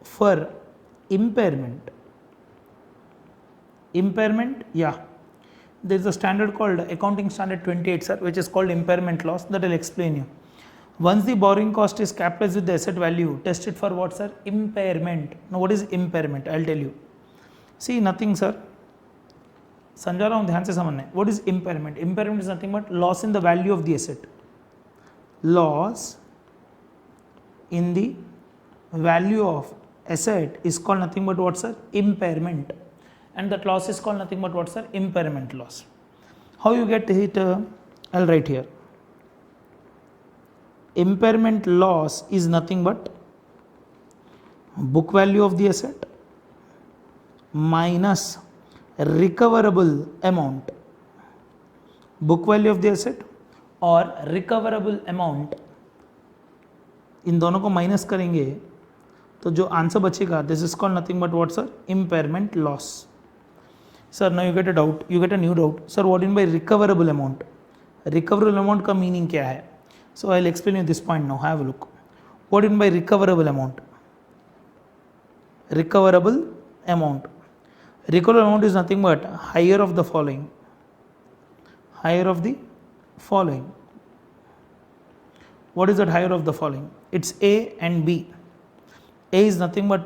for impairment. Yeah, there is a standard called accounting standard 28, sir, which is called impairment loss. That will explain you. Once the borrowing cost is capitalized with the asset value, test it for what, sir? Impairment. Now what is impairment? I'll tell you. See, nothing, sir. समझा रहा हूँ, ध्यान से समझना है. What is impairment? Impairment is nothing but loss in the value of the asset. Loss in the value of asset is called nothing but what, sir? Impairment. And that loss is called nothing but what, sir? Impairment loss. How you get it? I'll write here. Impairment loss is nothing but book value of the asset minus recoverable amount. Book value of the asset और recoverable amount, इन दोनों को minus करेंगे तो जो answer बचेगा, this is called nothing but what, sir? Impairment loss. Sir now you get a new doubt. Sir what in by recoverable amount? Recoverable amount का meaning क्या है? So I will explain you this point now. Have a look. What do you mean by recoverable amount? Recoverable amount. Recoverable amount is nothing but higher of the following. Higher of the following. What is that higher of the following? It's A and B. A is nothing but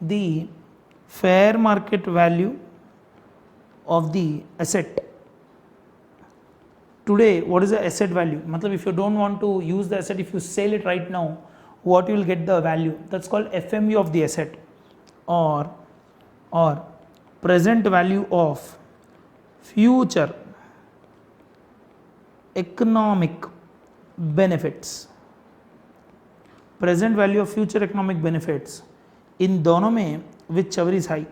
the fair market value of the asset. Today, what is the asset value? Matlab, if you don't want to use the asset, if you sell it right now, what you will get the value? That's called FMV of the asset, or present value of future economic benefits. Present value of future economic benefits. In दोनों में whichever is high.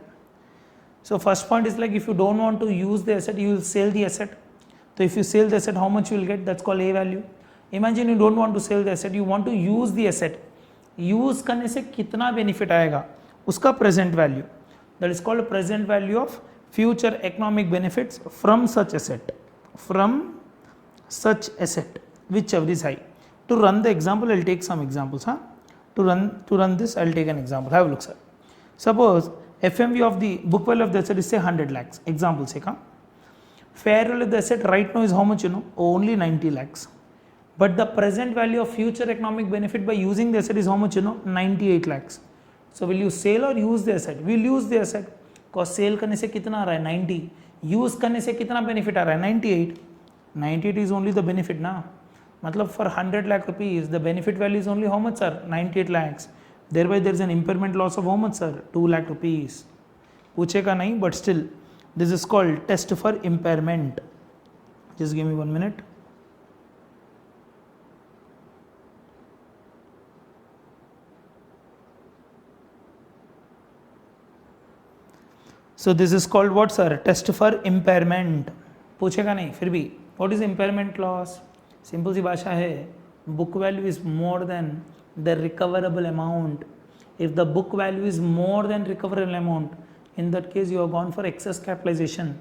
So first point is like if you don't want to use the asset, you will sell the asset. So if you sell the asset, how much you will get? That's called A value. Imagine you don't want to sell the asset, you want to use the asset. Use करने से कितना benefit आएगा? उसका present value. That is called present value of future economic benefits from such asset. From such asset, whichever is high. To run the example, I'll take some examples. To run this, I'll take an example. Have a look, sir. Suppose FMV of the book value of the asset is say 100 lakhs. Example say, fair value of the asset right now is how much? Only 90 lakhs. But the present value of future economic benefit by using the asset is how much? 98 lakhs. So will you sell or use the asset? We'll use the asset. Because sale करने से कितना आ रहा है? 90. Use करने से कितना benefit आ रहा है? 98. 98 is only the benefit ना. मतलब for 100 lakh rupees, the benefit value is only how much, sir? 98 lakhs. Thereby there is an impairment loss of how much, sir? 2 lakh rupees. पूछेगा नहीं, but still this is called test for impairment. Just give me 1 minute. So this is called what, sir? Test for impairment. पूछेगा नहीं फिर भी. What is impairment loss? Simple सी भाषा है. Book value is more than the recoverable amount. If the book value is more than recoverable amount, in that case you have gone for excess capitalization.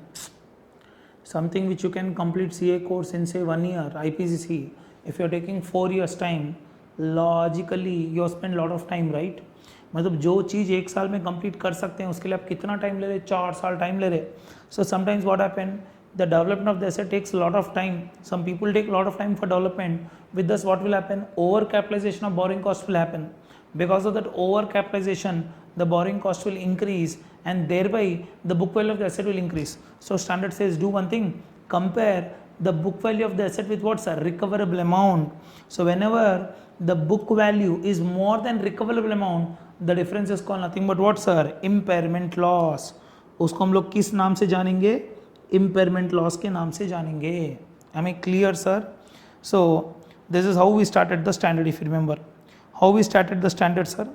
Something which you can complete CA course in say 1 year, IPCC. If you are taking 4 years time, logically you have spent lot of time, right? मतलब जो चीज़ 1 साल में complete कर सकते हैं उसके लिए आप कितना टाइम ले रहे? 4 साल टाइम ले रहे. So sometimes what happen, the development of the asset takes a lot of time. Some people take a lot of time for development. With this what will happen? Over capitalization of borrowing cost will happen. Because of that over capitalization, the borrowing cost will increase and thereby the book value of the asset will increase. So standard says do one thing, compare the book value of the asset with what's a recoverable amount. So whenever the book value is more than recoverable amount, the difference is called nothing but what, sir? Impairment loss. उसको हम लोग किस नाम से जानेंगे? Impairment loss के नाम से जानेंगे. Am I clear, sir? So this is how we started the standard, if you remember. How we started the standard, sir?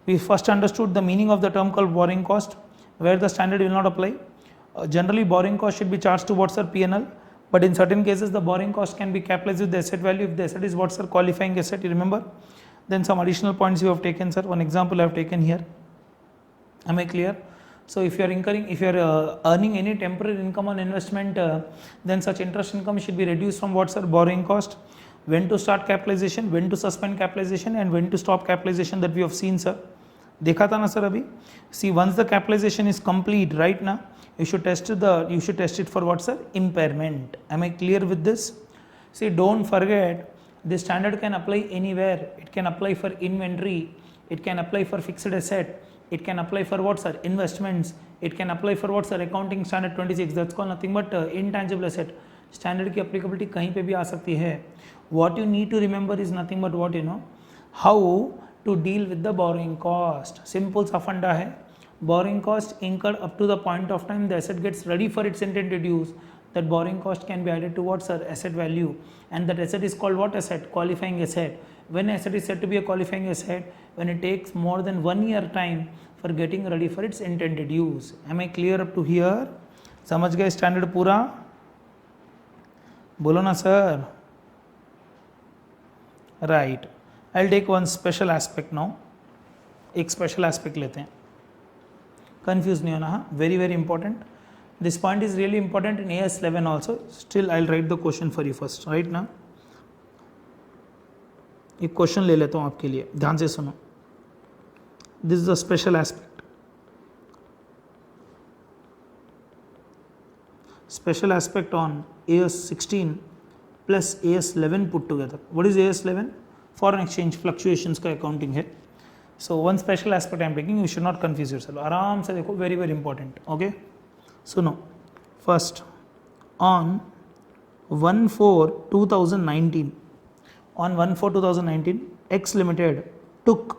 We first understood the meaning of the term called borrowing cost, where the standard will not apply. Generally borrowing cost should be charged to what, sir? P&L. But in certain cases the borrowing cost can be capitalized with the asset value if the asset is what, sir? Qualifying asset, you remember? Then some additional points you have taken, sir. One example I have taken here. Am I clear? So if you are earning any temporary income on investment, then such interest income should be reduced from what, sir? Borrowing cost. When to start capitalization, when to suspend capitalization, and when to stop capitalization, that we have seen, sir. देखा था ना sir अभी? See, once the capitalization is complete, right now, you should test it for what, sir? Impairment. Am I clear with this? See, don't forget, this standard can apply anywhere. It can apply for inventory. It can apply for fixed asset. It can apply for what, sir? Investments. It can apply for what, sir? Accounting standard 26. That's called nothing but intangible asset. Standard की applicability कहीं पे भी आ सकती है. What you need to remember is nothing but what, how to deal with the borrowing cost. Simple सा फंडा है. Borrowing cost incurred up to the point of time the asset gets ready for its intended use. That borrowing cost can be added to what, sir? Asset value. And that asset is called what asset? Qualifying asset. When asset is said to be a qualifying asset, when it takes more than 1 year time for getting ready for its intended use. Am I clear up to here? समझ गए standard पूरा? बोलो ना sir. Right. I'll take one special aspect now. एक special aspect लेते हैं. Confused नहीं होना, हाँ? Very very important. This point is really important in AS11 also. Still, I'll write the question for you first, right now. एक question ले लेता हूँ आपके लिए, ध्यान से सुनो. This is a special aspect. Special aspect on AS16 plus AS11 put together. What is AS11? Foreign exchange fluctuations का accounting है. So one special aspect I am taking, you should not confuse yourself. आराम से देखो, very very important. Okay. सुनो. First, on 1/4/2019, on 1/4/2019, X Limited took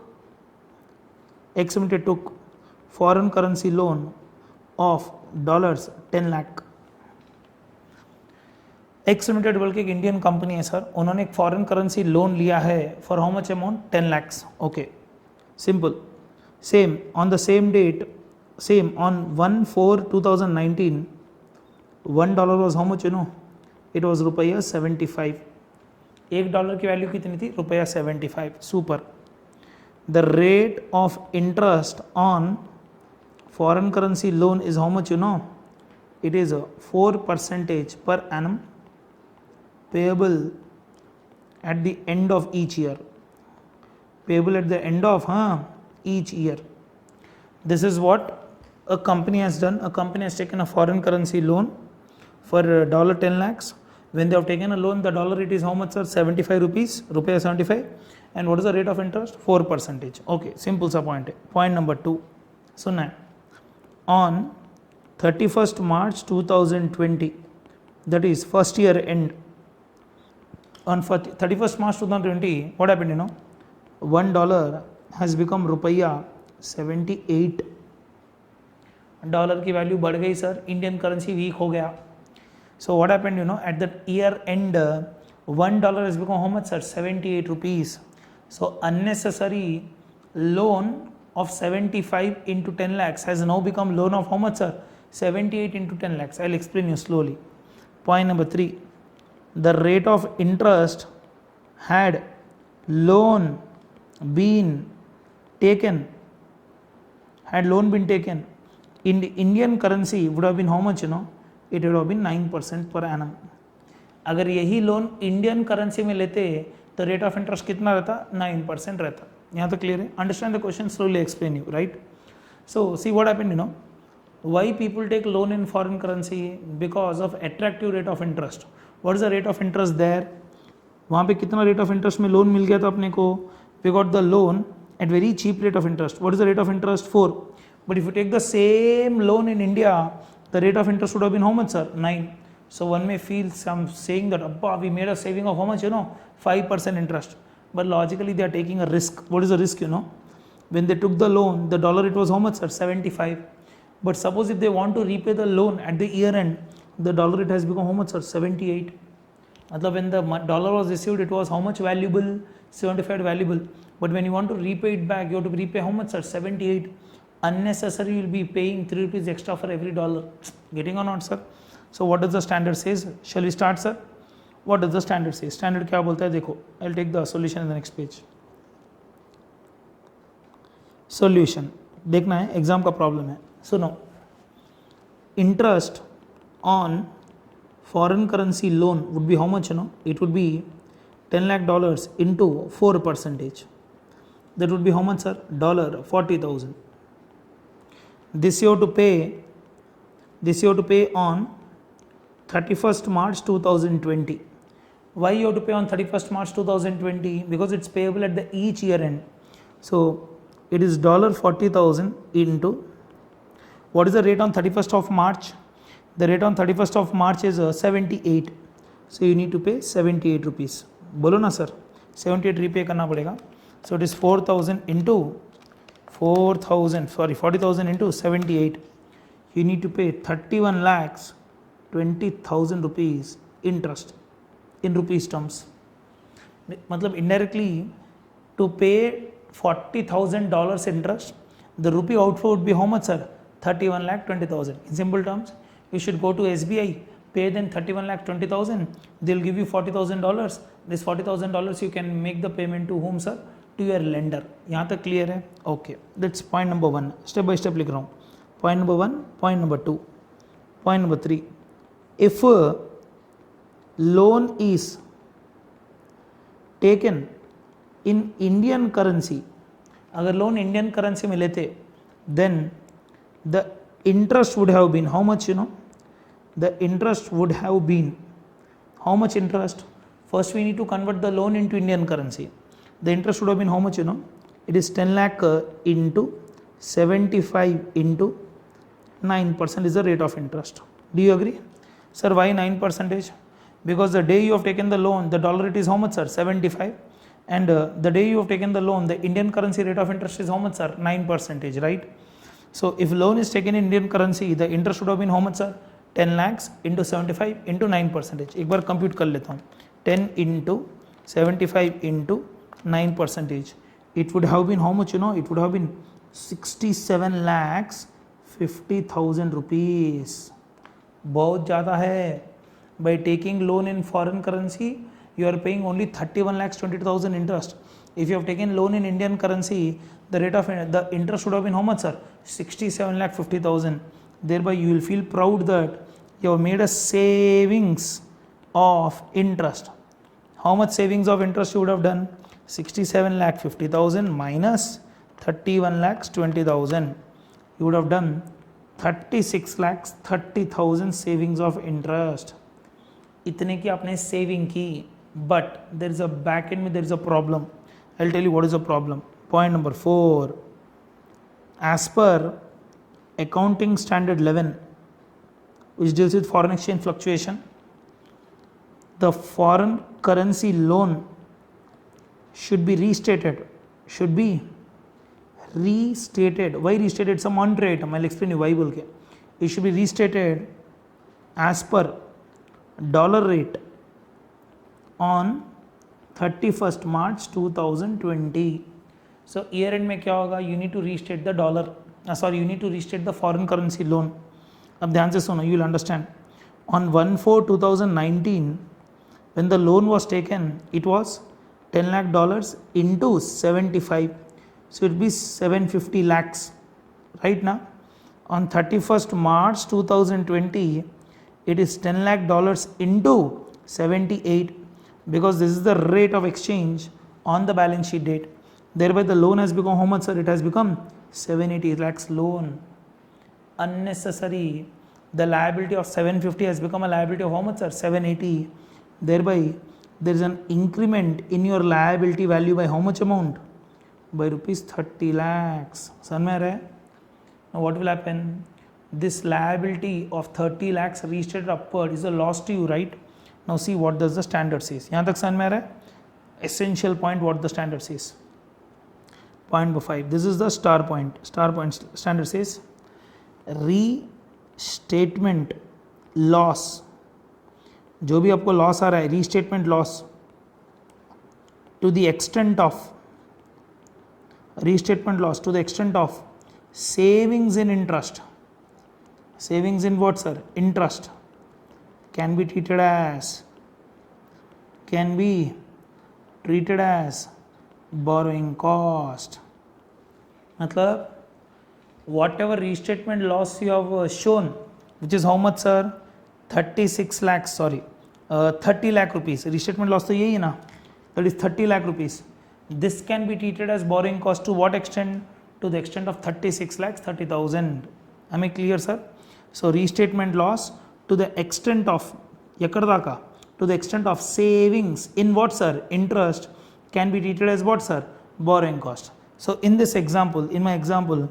foreign currency loan of $10 lakh. X limited बोल के एक Indian company है sir, उन्होंने एक फॉरेन करेंसी लोन लिया है for how much amount? 10 lakhs. Okay, simple. Same on the same date, same on 1/4/2019, $1 was how much? You know, it was ₹75. $1 की value कितनी थी? ₹75. Super. The rate of interest on foreign currency loan is how much? You know, it is a 4% per annum payable at the end of each year. Payable at the end of each year. This is what a company has done. A company has taken a foreign currency loan for $10 lakhs. When they have taken a loan, the dollar it is how much, sir? 75 rupees, rupees 75. And what is the rate of interest? 4%. Okay, simple sa point. Point number 2. Sunna. On 31st March 2020, that is first year end. On 31st March 2020, what happened? You know, $1 has become ₹78. Dollar की value बढ़ गई sir, Indian currency week हो गया. So what happened? You know, at the year and $1 has become how much, sir? 78 rupees. So unnecessary loan of 75 into 10 lakhs has now become loan of how much, sir? 78 into 10 lakhs. I'll explain you slowly. Point number 3. The rate of interest had loan been taken in the Indian currency would have been how much? You know, it would have been 9% per annum. अगर यही loan Indian currency में लेते तो rate of interest कितना रहता? 9% रहता. यहाँ तो क्लियर है? Understand the question, slowly explain you, right? So see what happened, you know, why people take loan in foreign currency? Because of attractive rate of interest. What is the rate of interest there? वहाँ पे कितना rate of interest में loan मिल गया था अपने को? We got the loan at very cheap rate of interest. What is the rate of interest? 4. But if you take the same loan in India, the rate of interest would have been how much, sir? 9. So one may feel some saying that, Abba, we made a saving of how much? You know, 5% interest. But logically they are taking a risk. What is the risk? You know, when they took the loan, the dollar it was how much, sir? 75. But suppose if they want to repay the loan at the year end, the dollar it has become how much, sir? 78. Matlab when the dollar was received, it was how much valuable? 75 valuable. But when you want to repay it back, you have to repay how much, sir? 78. Unnecessary, you will be paying 3 rupees extra for every dollar. Getting or not, sir? So what does the standard says? Shall we start, sir? What does the standard say? Standard क्या बोलता है देखो. I'll take the solution in the next page. Solution देखना है, exam का problem है. सुनो, interest on foreign currency loan would be how much? You know, it would be $10 lakh into 4%. That would be how much, sir? $40,000. This you have to pay on 31st March 2020. Why you have to pay on 31st March 2020? Because it's payable at the each year end. So it is $40,000 into, what is the rate on 31st of March? The rate on 31st of March is 78. So you need to pay 78 rupees. बोलो ना sir, 78 repay करना पड़ेगा. So it is 40,000 into 40,000 into 78. You need to pay 31,20,000 rupees interest in rupees terms. मतलब indirectly to pay $40,000 interest, the rupee outflow would be how much, sir? 31,20,000. In simple terms, you should go to SBI, pay them 31,20,000. They'll give you $40,000. This $40,000 you can make the payment to whom, sir? To your lender. यहाँ तक clear है? Okay. That's point number 1. Step by step लिख रहा हूँ. Point number 1, point number 2, point number 3. If a loan is taken in Indian currency, अगर loan Indian currency में लेते, then the interest would have been how much, you know? The interest would have been how much interest? First we need to convert the loan into Indian currency. The interest would have been how much, you know? It is 10 lakh into 75 into 9% is the rate of interest. Do you agree? Sir, why 9%? Because the day you have taken the loan, the dollar rate is how much, sir? 75. And the day you have taken the loan, the Indian currency rate of interest is how much, sir? 9%, right? So if loan is taken in Indian currency, the interest would have been how much, sir? 10 lakhs into 75 into 9%. एक बार compute कर लेता हूँ. 10 into 75 into 9%. It would have been how much, you know? It would have been 67 lakhs 50,000 rupees. बहुत ज़्यादा है. By taking loan in foreign currency, you are paying only 31 lakhs 20,000 interest. If you have taken loan in Indian currency, the rate of the interest would have been how much, sir? 67 lakh 50,000. Thereby you will feel proud that you have made a savings of interest. How much savings of interest you would have done? 67 lakh 50,000 minus 31 lakhs 20,000. You would have done 36 lakhs 30,000 savings of interest. इतने की आपने saving की, but there is a back end में there is a problem. I'll tell you what is the problem. Point number 4. As per accounting standard 11, which deals with foreign exchange fluctuation, the foreign currency loan should be restated. Should be restated. Why restated? Some monetary item. I'll explain you why. It should be restated as per dollar rate on 31st March 2020. So year end में क्या होगा? You need to restate the dollar. You need to restate the foreign currency loan. अब ध्यान से सुनो, you will understand. On 1/4/2019, when the loan was taken, it was $10 lakh into 75. So it will be 750 lakhs. Right now, on 31st March 2020, it is $10 lakh into 78, because this is the rate of exchange on the balance sheet date. Thereby the loan has become how much, sir? It has become 780 lakhs loan. Unnecessary. The liability of 750 has become a liability of how much, sir? 780. Thereby there is an increment in your liability value by how much amount? By rupees 30 lakhs. समझ में आ रहा है? Now what will happen? This liability of 30 lakhs restated upward is a loss to you, right? Now see what does the standard says. यहाँ तक समझ में आ रहा है? Essential point what the standard says. Point number 5. This is the star point. Star point standard says restatement loss. जो भी आपको loss आ रहा है, restatement loss to the extent of savings in interest. Savings in what, sir? Interest can be treated as borrowing cost. मतलब whatever restatement loss you have shown, which is how much, sir? 36 lakhs, 30 lakh rupees. Restatement loss तो यही है ना, that is 30 lakh rupees. This can be treated as borrowing cost to what extent? To the extent of 36 lakhs 30,000. Am I clear, sir? So restatement loss to the extent of yakardaka, to the extent of savings in what, sir? Interest can be treated as what, sir? Borrowing cost. So in this example, in my example,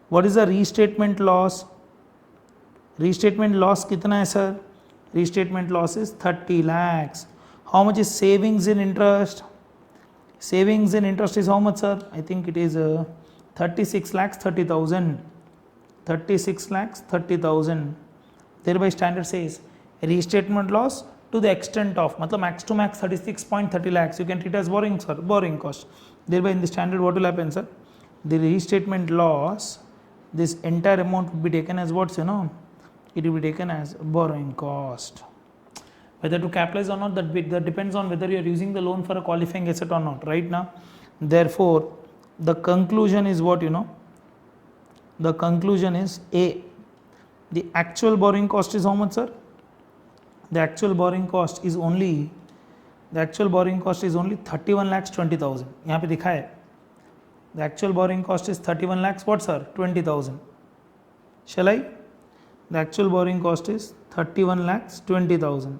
what is the restatement loss? Restatement loss कितना है, sir? Restatement loss is 30 lakhs. How much is savings in interest? Savings in interest is how much, sir? I think it is 36 lakhs 30,000. 36 lakhs 30,000. Thereby standard says restatement loss to the extent of, मतलब max to max 36.30 lakhs. You can treat as borrowing, sir, borrowing cost. Thereby in the standard what will happen, sir? The restatement loss, this entire amount would be taken as what, you know? It will be taken as borrowing cost. Whether to capitalize or not, that depends on whether you are using the loan for a qualifying asset or not, right now. Therefore, the conclusion is what, you know? The conclusion is A. The actual borrowing cost is how much, sir? The actual borrowing cost is only the actual borrowing cost is only 31,20,000. यहाँ पे दिखा है the actual borrowing cost is 31 lakhs what sir 20,000. Shall I? The actual borrowing cost is 31,20,000.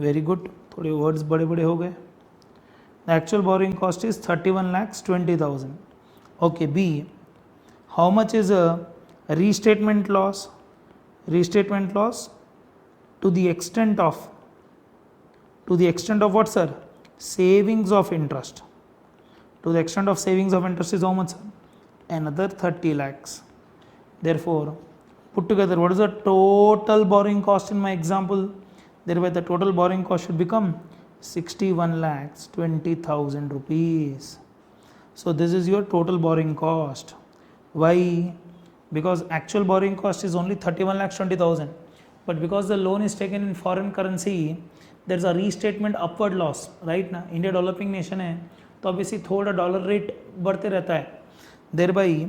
Very good. थोड़े words बड़े बड़े हो गए. The actual borrowing cost is 31,20,000. Okay. B. How much is a restatement loss? Restatement loss to the extent of what sir? Savings of interest. To the extent of savings of interest is how much sir? Another 30 lakhs. Therefore, put together what is the total borrowing cost in my example? Thereby the total borrowing cost should become 61,20,000 rupees. So this is your total borrowing cost. Why? Because actual borrowing cost is only 31,20,000. But because the loan is taken in foreign currency, there is a restatement upward loss, right? ना India developing nation है तो obviously थोड़ा dollar rate बढ़ते रहता है. Thereby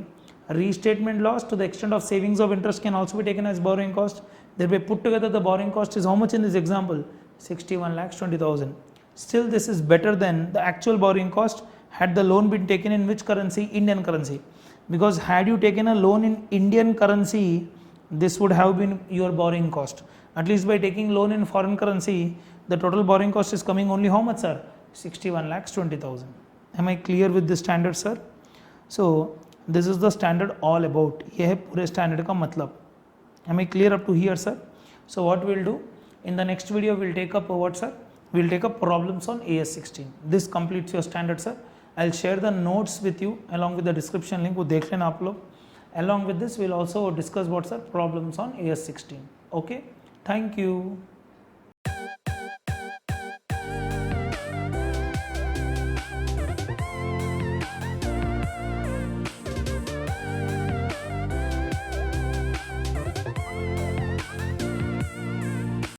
restatement loss to the extent of savings of interest can also be taken as borrowing cost. Thereby put together the borrowing cost is how much in this example? 61,20,000. Still this is better than the actual borrowing cost had the loan been taken in which currency? Indian currency. Because had you taken a loan in Indian currency, this would have been your borrowing cost. At least by taking loan in foreign currency, the total borrowing cost is coming only how much sir? 61,20,000. Am I clear with this standard sir? So this is the standard all about. ये है पूरे standard का मतलब. Am I clear up to here sir? So what we'll do in the next video we'll take up what sir? We'll take up problems on AS16. This completes your standard sir. I'll share the notes with you along with the description link. वो देख लेना आप लोग. Along with this we'll also discuss what sir? Problems on AS16. Okay. Thank you.